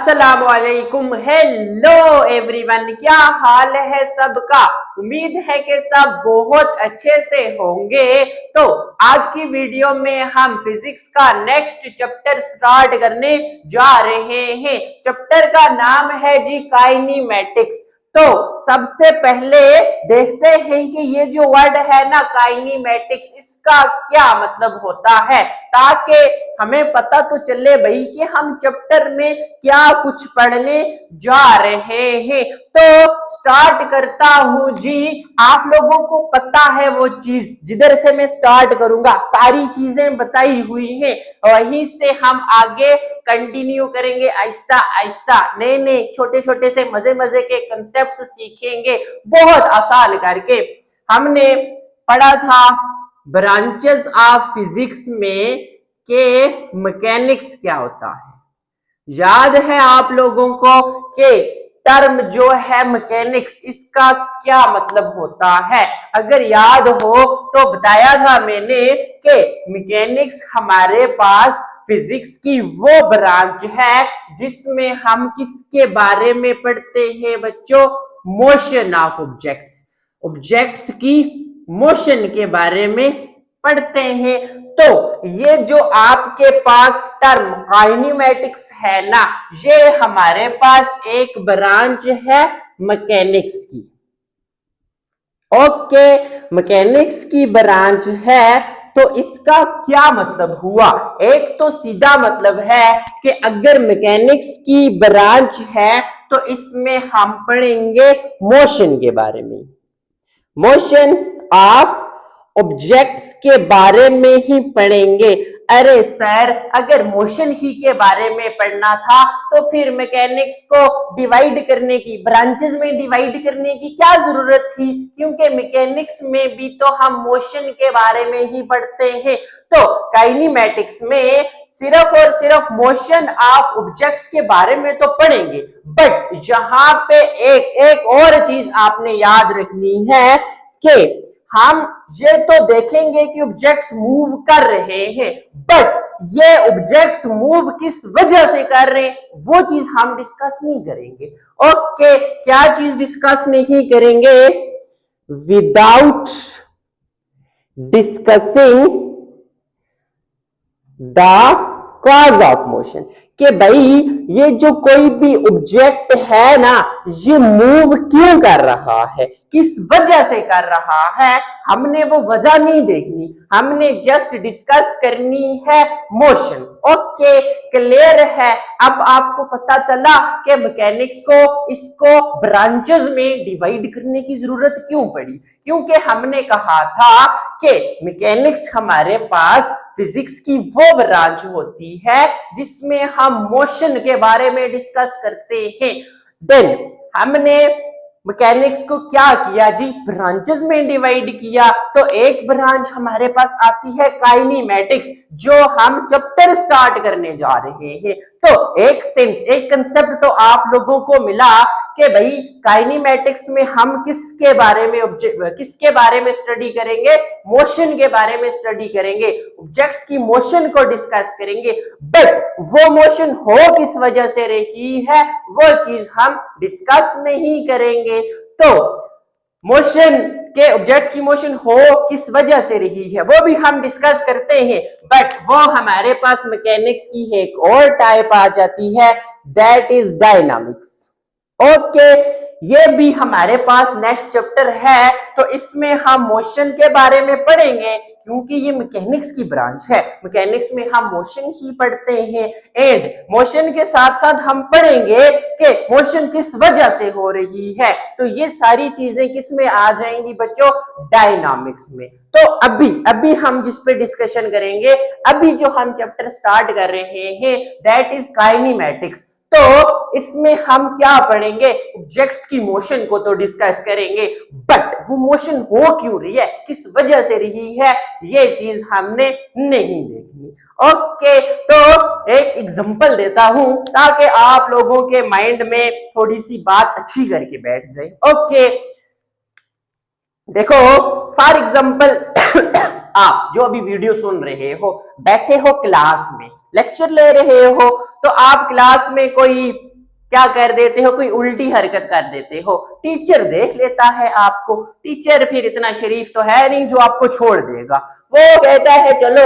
अस्सलाम वालेकुम। Hello everyone, क्या हाल है सबका। उम्मीद है कि सब बहुत अच्छे से होंगे। तो आज की वीडियो में हम फिजिक्स का नेक्स्ट चैप्टर स्टार्ट करने जा रहे हैं। चैप्टर का नाम है जी काइनेमैटिक्स। तो सबसे पहले देखते हैं कि ये जो वर्ड है ना काइनेमैटिक्स, इसका क्या मतलब होता है, ताकि हमें पता तो चले भाई कि हम चैप्टर में क्या कुछ पढ़ने जा रहे हैं। तो स्टार्ट करता हूं जी। आप लोगों को पता है वो चीज जिधर से मैं स्टार्ट करूंगा, सारी चीजें बताई हुई हैं, वहीं से हम आगे कंटिन्यू करेंगे आहिस्ता आहिस्ता। नए नए छोटे छोटे से मजे मजे के कंसेप्ट सीखेंगे बहुत आसान करके। हमने पढ़ा था ब्रांचेस ऑफ फिजिक्स में के मैकेनिक्स क्या होता है। याद है आप लोगों को कि टर्म जो है मैकेनिक्स, इसका क्या मतलब होता है। अगर याद हो तो बताया था मैंने कि मैकेनिक्स हमारे पास फिजिक्स की वो ब्रांच है जिसमें हम किसके बारे में पढ़ते हैं बच्चों, मोशन ऑफ ऑब्जेक्ट्स, ऑब्जेक्ट्स की मोशन के बारे में पढ़ते हैं। तो ये जो आपके पास टर्म काइनेमैटिक्स है ना, ये हमारे पास एक ब्रांच है मैकेनिक्स की। ओके, मैकेनिक्स की ब्रांच है। तो इसका क्या मतलब हुआ, एक तो सीधा मतलब है कि अगर मैकेनिक्स की ब्रांच है तो इसमें हम पढ़ेंगे मोशन के बारे में, मोशन ऑफ ऑब्जेक्ट्स के बारे में ही पढ़ेंगे। अरे सर, अगर मोशन ही के बारे में पढ़ना था तो फिर मैकेनिक्स को डिवाइड करने की, ब्रांचेस में डिवाइड करने की क्या जरूरत थी, क्योंकि मैकेनिक्स में भी तो हम मोशन के बारे में ही पढ़ते हैं। तो काइनेमैटिक्स में सिर्फ और सिर्फ मोशन ऑफ ऑब्जेक्ट्स के बारे में तो पढ़ेंगे, बट यहां पे एक और चीज आपने याद रखनी है कि हम ये तो देखेंगे कि ऑब्जेक्ट्स मूव कर रहे हैं, बट ये ऑब्जेक्ट्स मूव किस वजह से कर रहे हैं वो चीज हम डिस्कस नहीं करेंगे। ओके, क्या चीज डिस्कस नहीं करेंगे, without discussing the cause of motion, कि भाई ये जो कोई भी ऑब्जेक्ट है ना, ये मूव क्यों कर रहा है, किस वजह से कर रहा है, हमने वो वजह नहीं देखनी, हमने जस्ट डिस्कस करनी है मोशन। ओके, क्लियर है। अब आपको पता चला कि मैकेनिक्स को इसको ब्रांचेस में डिवाइड करने की जरूरत क्यों पड़ी, क्योंकि हमने कहा था कि मैकेनिक्स हमारे पास फिजिक्स की वो ब्रांच होती है जिसमें हम मोशन के बारे में डिस्कस करते हैं। देन हमने मैकेनिक्स को क्या किया जी, ब्रांचेस में डिवाइड किया। तो एक ब्रांच हमारे पास आती है काइनेमैटिक्स, जो हम चैप्टर स्टार्ट करने जा रहे हैं। तो एक सेंस, एक कंसेप्ट तो आप लोगों को मिला कि भाई काइनेमैटिक्स में हम किसके बारे में स्टडी करेंगे, मोशन के बारे में स्टडी करेंगे, ऑब्जेक्ट्स की मोशन को डिस्कस करेंगे, बट वो मोशन हो किस वजह से रही है वो चीज हम डिस्कस नहीं करेंगे। तो मोशन के, ऑब्जेक्ट्स की मोशन हो किस वजह से रही है वो भी हम डिस्कस करते हैं, बट वो हमारे पास मैकेनिक्स की एक और टाइप आ जाती है, दैट इज डायनामिक्स। ओके, ये भी हमारे पास नेक्स्ट चैप्टर है, तो इसमें हम मोशन के बारे में पढ़ेंगे, क्योंकि ये मैकेनिक्स की ब्रांच है, मैकेनिक्स में हम मोशन ही पढ़ते हैं। एंड मोशन के साथ साथ हम पढ़ेंगे कि मोशन किस वजह से हो रही है। तो ये सारी चीजें किस में आ जाएंगी बच्चों, डायनामिक्स में। तो अभी हम जिस पे डिस्कशन करेंगे, अभी जो हम चैप्टर स्टार्ट कर रहे हैं, दैट इज काइनेमैटिक्स। तो इसमें हम क्या पढ़ेंगे, ऑब्जेक्ट्स की मोशन को तो डिस्कस करेंगे, बट वो मोशन हो क्यों रही है, किस वजह से रही है, ये चीज हमने नहीं देखनी। ओके, तो एक एग्जांपल देता हूं ताकि आप लोगों के माइंड में थोड़ी सी बात अच्छी करके बैठ जाए। ओके, देखो फॉर एग्जांपल आप जो अभी वीडियो सुन रहे हो, बैठे हो क्लास में, लेक्चर ले रहे हो, तो आप क्लास में कोई क्या कर देते हो, कोई उल्टी हरकत कर देते हो, टीचर देख लेता है आपको, टीचर फिर इतना शरीफ तो है नहीं जो आपको छोड़ देगा, वो कहता है चलो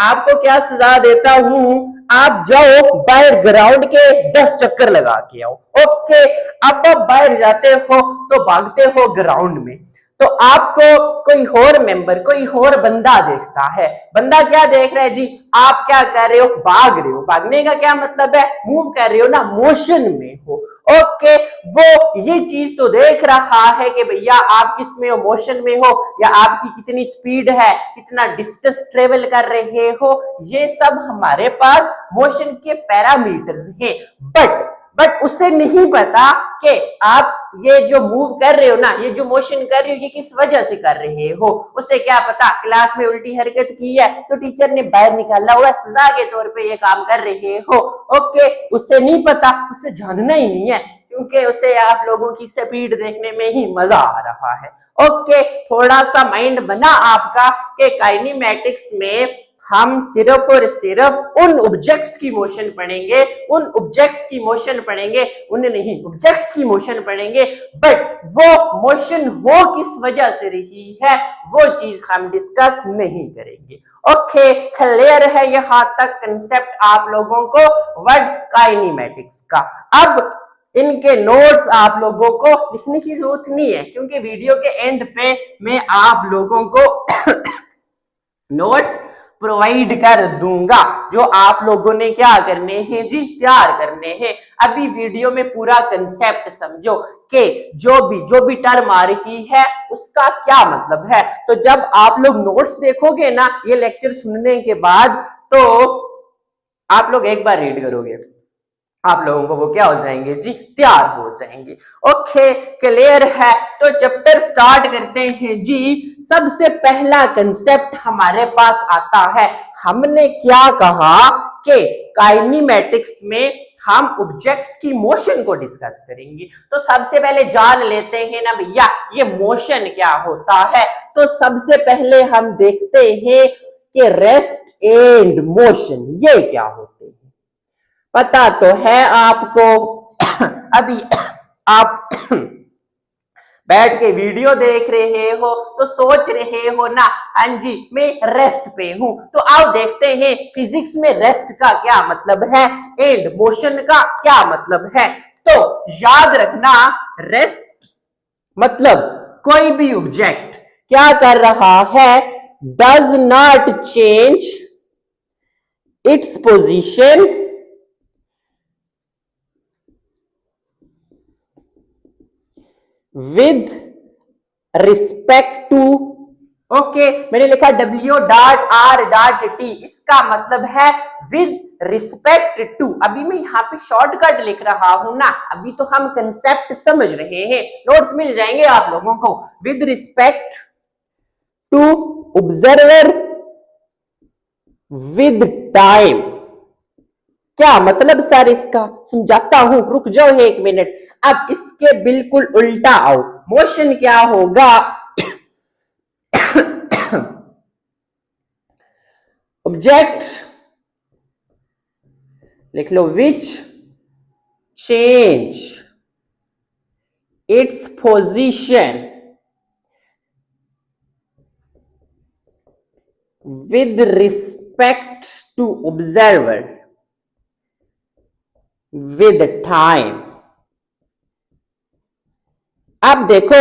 आपको क्या सजा देता हूं, आप जाओ बाहर ग्राउंड के 10 चक्कर लगा के आओ। ओके, अब आप बाहर जाते हो तो भागते हो ग्राउंड में, तो आपको कोई और मेंबर, कोई और बंदा देखता है, बंदा क्या देख रहा है जी, आप क्या कर रहे हो, भाग रहे हो, भागने का क्या मतलब है, मूव कर रहे हो ना, मोशन में हो। ओके, वो ये चीज तो देख रहा है कि भैया आप किस में हो, मोशन में हो, या आपकी कितनी स्पीड है, कितना डिस्टेंस ट्रेवल कर रहे हो, ये सब हमारे पास मोशन के पैरामीटर्स हैं। बट उससे नहीं पता कि आप ये जो मूव कर रहे हो ना, ये जो मोशन कर रहे हो, ये किस वजह से कर रहे हो। उसे क्या पता, क्लास में उल्टी हरकत की है तो टीचर ने बाहर निकाला हुआ, सजा के तौर पे ये काम कर रहे हो। ओके, उससे नहीं पता, उससे जानना ही नहीं है, क्योंकि उसे आप लोगों की स्पीड देखने में ही मजा आ रहा है। ओके, थोड़ा सा माइंड बना आपका कि काइनेमैटिक्स में हम सिर्फ और सिर्फ उन ऑब्जेक्ट्स की मोशन पढ़ेंगे, उन ऑब्जेक्ट्स की मोशन पढ़ेंगे, उन्हें नहीं, ऑब्जेक्ट्स की मोशन पढ़ेंगे, बट वो मोशन हो किस वजह से रही है वो चीज हम डिस्कस नहीं करेंगे। ओके, क्लियर है यहां तक कंसेप्ट आप लोगों को वर्ड काइनेमैटिक्स का। अब इनके नोट्स आप लोगों को लिखने की जरूरत नहीं है, क्योंकि वीडियो के एंड पे मैं आप लोगों को नोट्स प्रोवाइड कर दूंगा, जो आप लोगों ने क्या करने हैं जी, तैयार करने हैं। अभी वीडियो में पूरा कंसेप्ट समझो कि जो भी टर्म आ रही है उसका क्या मतलब है। तो जब आप लोग नोट्स देखोगे ना ये लेक्चर सुनने के बाद, तो आप लोग एक बार रीड करोगे, आप लोगों को वो क्या हो जाएंगे जी, तैयार हो जाएंगे। ओके, क्लियर है। तो चैप्टर स्टार्ट करते हैं जी। सबसे पहला कंसेप्ट हमारे पास आता है, हमने क्या कहा कि काइनेमैटिक्स में हम ऑब्जेक्ट्स की मोशन को डिस्कस करेंगे। तो सबसे पहले जान लेते हैं ना भैया ये मोशन क्या होता है। तो सबसे पहले हम देखते हैं कि रेस्ट एंड मोशन ये क्या होते हैं। पता तो है आपको, अभी आप बैठ के वीडियो देख रहे हो तो सोच रहे हो ना, हाँ जी मैं रेस्ट पे हूं। तो आओ देखते हैं फिजिक्स में रेस्ट का क्या मतलब है एंड मोशन का क्या मतलब है। तो याद रखना, रेस्ट मतलब कोई भी ऑब्जेक्ट क्या कर रहा है, does not change its position with respect to, okay मैंने लिखा W.R.T, इसका मतलब है विद रिस्पेक्ट टू। अभी मैं यहाँ पे शॉर्टकट लिख रहा हूं ना, अभी तो हम कंसेप्ट समझ रहे हैं, नोट्स मिल जाएंगे आप लोगों को। With respect to observer with time, क्या मतलब सर इसका, समझाता हूं, रुक जाओ एक मिनट। अब इसके बिल्कुल उल्टा आओ, मोशन क्या होगा, ऑब्जेक्ट लिख लो, which change its position with respect to observer with time. अब देखो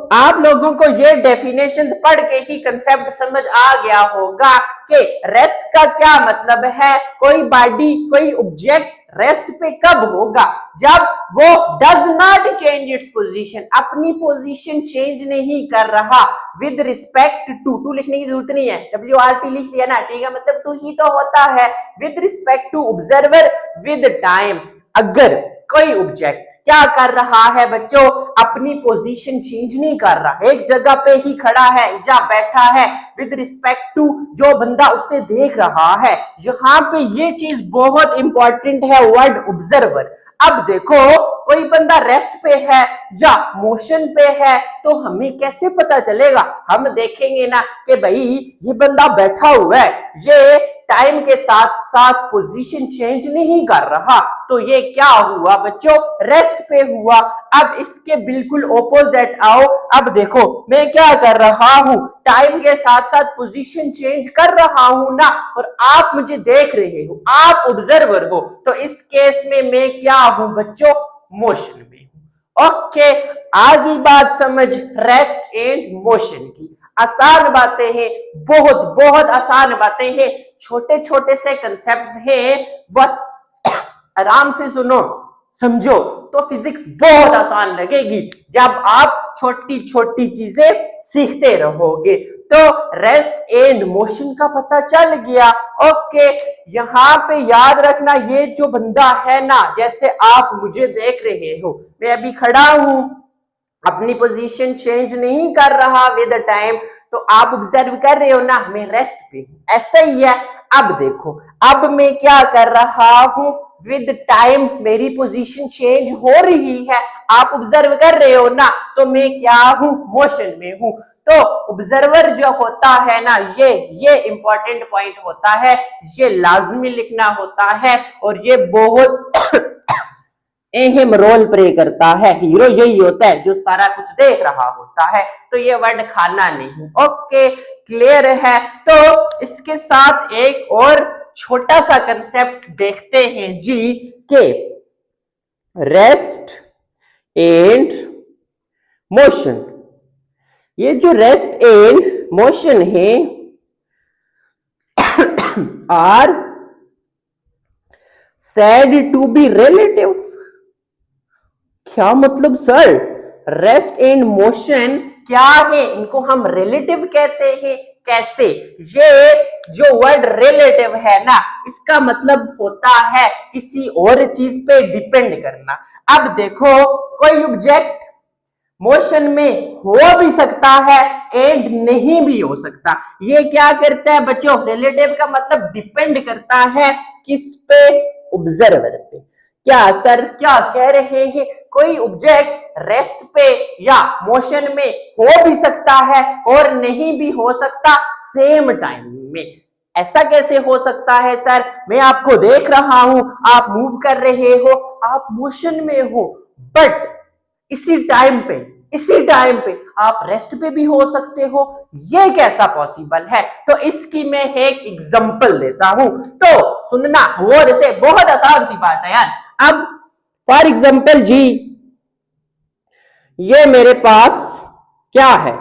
आप लोगों को ये डेफिनेशंस पढ़ के ही कंसेप्ट समझ आ गया होगा कि रेस्ट का क्या मतलब है। कोई बॉडी, कोई ऑब्जेक्ट रेस्ट पे कब होगा, जब वो does not change its position, अपनी पोजीशन चेंज नहीं कर रहा, विद रिस्पेक्ट टू लिखने की जरूरत नहीं है, WRT लिख दिया ना, ठीक है, मतलब टू ही तो होता है, with respect to observer with time. अगर कोई ऑब्जेक्ट क्या कर रहा है बच्चों, अपनी पोजीशन चेंज नहीं कर रहा, एक जगह पे ही खड़ा है या बैठा है, विद रिस्पेक्ट टू जो बंदा उससे देख रहा है। यहां पे ये चीज बहुत इंपॉर्टेंट है, वर्ड ऑब्जर्वर। अब देखो कोई बंदा रेस्ट पे है या मोशन पे है तो हमें कैसे पता चलेगा, हम देखेंगे ना कि भाई ये बंदा बैठा हुआ है, ये टाइम के साथ साथ पोजीशन चेंज नहीं कर रहा, तो ये क्या हुआ बच्चों, रेस्ट पे हुआ। अब इसके बिल्कुल ऑपोजिट आओ। अब देखो मैं क्या कर रहा हूं, टाइम के साथ साथ पोजीशन चेंज कर रहा हूं ना, और आप मुझे देख रहे हो, आप ऑब्जर्वर हो, तो इस केस में मैं क्या हूं बच्चों, मोशन में हूं। ओके, आगे बात समझ रेस्ट एंड मोशन की। आसान बातें हैं, बहुत बहुत आसान बातें हैं, छोटे छोटे से कंसेप्ट्स हैं, बस आराम से सुनो समझो तो फिजिक्स बहुत आसान लगेगी जब आप छोटी छोटी चीजें सीखते रहोगे। तो रेस्ट एंड मोशन का पता चल गया। ओके, यहां पे याद रखना, ये जो बंदा है ना, जैसे आप मुझे देख रहे हो, मैं अभी खड़ा हूं, अपनी पोजीशन चेंज नहीं कर रहा विद टाइम, तो आप ऑब्जर्व कर रहे हो ना, मैं रेस्ट पे हूं, ऐसा ही है। अब देखो, अब मैं क्या कर रहा हूं, विद टाइम मेरी पोजीशन चेंज हो रही है, आप ऑब्जर्व कर रहे हो ना, तो मैं क्या हूं, मोशन में हूं। तो ऑब्जर्वर जो होता है ना, ये इंपॉर्टेंट पॉइंट होता है, ये लाजमी लिखना होता है, और ये बहुत अहम रोल प्ले करता है। हीरो यही होता है जो सारा कुछ देख रहा होता है, तो ये वर्ड खाना नहीं। ओके, क्लियर है। तो इसके साथ एक और छोटा सा कंसेप्ट देखते हैं जी, के रेस्ट एंड मोशन। ये जो रेस्ट एंड मोशन है are said to be relative। क्या मतलब सर, रेस्ट एंड मोशन क्या है, इनको हम रिलेटिव कहते हैं, कैसे? ये जो वर्ड रिलेटिव है ना, इसका मतलब होता है किसी और चीज पे डिपेंड करना। अब देखो, कोई ऑब्जेक्ट मोशन में हो भी सकता है एंड नहीं भी हो सकता। ये क्या करता है बच्चों, रिलेटिव का मतलब डिपेंड करता है किस पे, ऑब्जर्वर पे। क्या सर क्या कह रहे हैं, कोई ऑब्जेक्ट रेस्ट पे या मोशन में हो भी सकता है और नहीं भी हो सकता सेम टाइम में। ऐसा कैसे हो सकता है सर, मैं आपको देख रहा हूं, आप मूव कर रहे हो, आप मोशन में हो, बट इसी टाइम पे आप रेस्ट पे भी हो सकते हो, ये कैसा पॉसिबल है? तो इसकी मैं एक एग्जांपल देता हूं, तो सुनना गौर से, बहुत आसान सी बात है यार। अब फॉर एग्जांपल जी, ये मेरे पास क्या है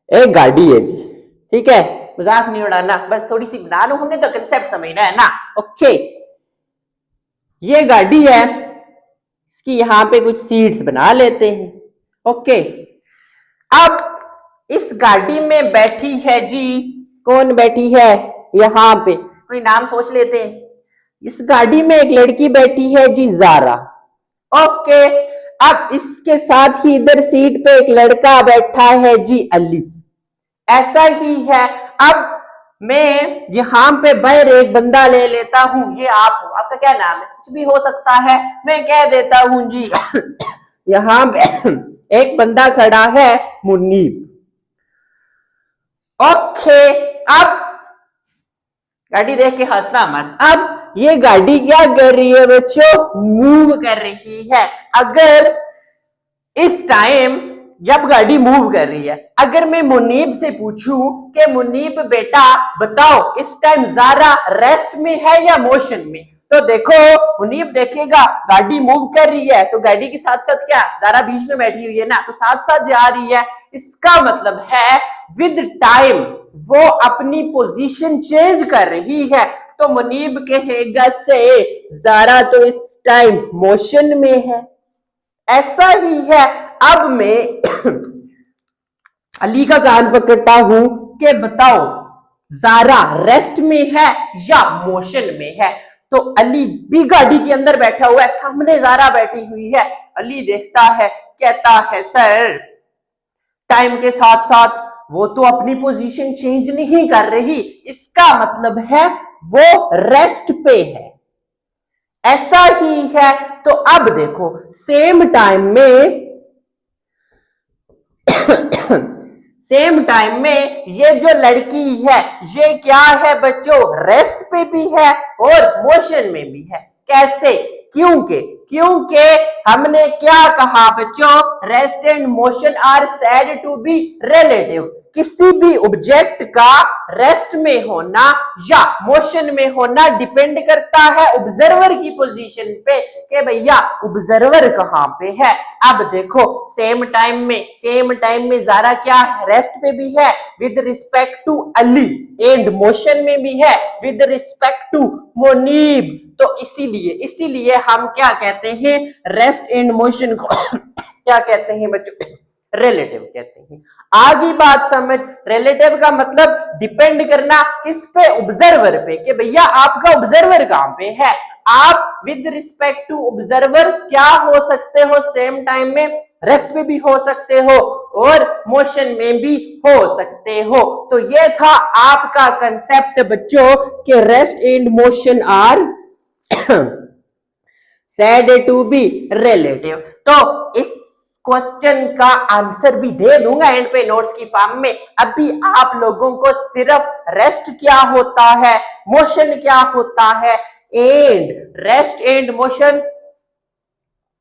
एक गाड़ी है जी, ठीक है, मजाक नहीं उड़ाना, बस थोड़ी सी बना लो, हमने तो कंसेप्ट समझना है ना। ओके, ये गाड़ी है, इसकी यहां पे कुछ सीट्स बना लेते हैं। ओके, अब इस गाड़ी में बैठी है जी, कौन बैठी है यहां पे, कोई नाम सोच लेते हैं। इस गाड़ी में एक लड़की बैठी है जी, जारा। ओके, अब इसके साथ ही इधर सीट पे एक लड़का बैठा है जी, अली। ऐसा ही है। अब मैं यहां पे बाहर एक बंदा ले लेता हूं, ये आप हो, आपका क्या नाम है, कुछ भी हो सकता है, मैं कह देता हूं जी यहां पे एक बंदा खड़ा है, मुनीब। ओके, अब गाड़ी देख के हंसना मत। अब ये गाड़ी क्या कर रही है बच्चों, मूव कर रही है। अगर इस टाइम जब गाड़ी मूव कर रही है, अगर मैं मुनीब से पूछूं कि मुनीब बेटा बताओ इस टाइम जारा रेस्ट में है या मोशन में, तो देखो मुनीब देखेगा गाड़ी मूव कर रही है, तो गाड़ी के साथ साथ क्या जारा बीच में बैठी हुई है ना, तो साथ साथ जा रही है। इसका मतलब है विद टाइम वो अपनी पोजीशन चेंज कर रही है, तो मुनीब कहेगा से जारा तो इस टाइम मोशन में है। ऐसा ही है। अब मैं अली का कान पकड़ता हूं कि बताओ जारा रेस्ट में है या मोशन में है, तो अली भी गाड़ी के अंदर बैठा हुआ है, सामने जारा बैठी हुई है। अली देखता है, कहता है सर टाइम के साथ साथ वो तो अपनी पोजीशन चेंज नहीं कर रही, इसका मतलब है वो रेस्ट पे है। ऐसा ही है। तो अब देखो सेम टाइम में सेम टाइम में ये जो लड़की है ये क्या है बच्चों, रेस्ट पे भी है और मोशन में भी है। कैसे? क्योंकि हमने क्या कहा बच्चों, rest and motion are said to be relative. किसी भी ऑब्जेक्ट का रेस्ट में होना या मोशन में होना डिपेंड करता है ऑब्जर्वर की पोजीशन पे कि भैया ऑब्जर्वर कहां पे है। अब देखो सेम टाइम में ज़ारा क्या है, रेस्ट पे भी है with respect to Ali, and motion में भी है विद रिस्पेक्ट टू मोनीब। तो इसीलिए हम क्या कहते हैं, रेस्ट एंड मोशन को क्या कहते हैं बच्चों, रिलेटिव कहते हैं। आगे बात समझ, रिलेटिव का मतलब डिपेंड करना किस पे, ऑब्जर्वर पे, कि भैया आपका ऑब्जर्वर कहां पे है। आप विद रिस्पेक्ट टू ऑब्जर्वर क्या हो सकते हो, सेम टाइम में रेस्ट में भी हो सकते हो और मोशन में भी हो सकते हो। तो ये था आपका कंसेप्ट बच्चों कि rest and motion are said to be relative। तो इस क्वेश्चन का आंसर भी दे दूंगा एंड पे नोट्स की फॉर्म में। अभी आप लोगों को सिर्फ रेस्ट क्या होता है, मोशन क्या होता है, and rest and motion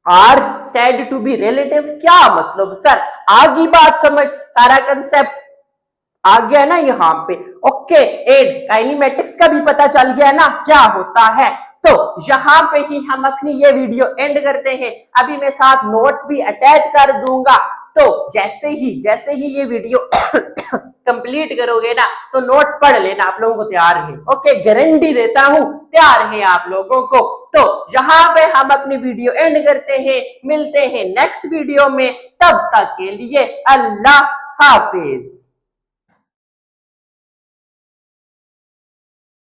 are said to be relative, क्या मतलब सर, आगे बात समझ, सारा कंसेप्ट आ गया ना यहाँ पे। ओके, एंड काइनेमेटिक्स का भी पता चल गया ना क्या होता है। तो यहां पे ही हम अपनी ये वीडियो एंड करते हैं। अभी मैं साथ नोट्स भी अटैच कर दूंगा। तो जैसे ही ये वीडियो कंप्लीट करोगे ना तो नोट्स पढ़ लेना, आप लोगों को तैयार है। ओके, गारंटी देता हूं तैयार है आप लोगों को। तो यहां पे हम अपनी वीडियो एंड करते हैं, मिलते हैं नेक्स्ट वीडियो में, तब तक के लिए अल्लाह हाफिज।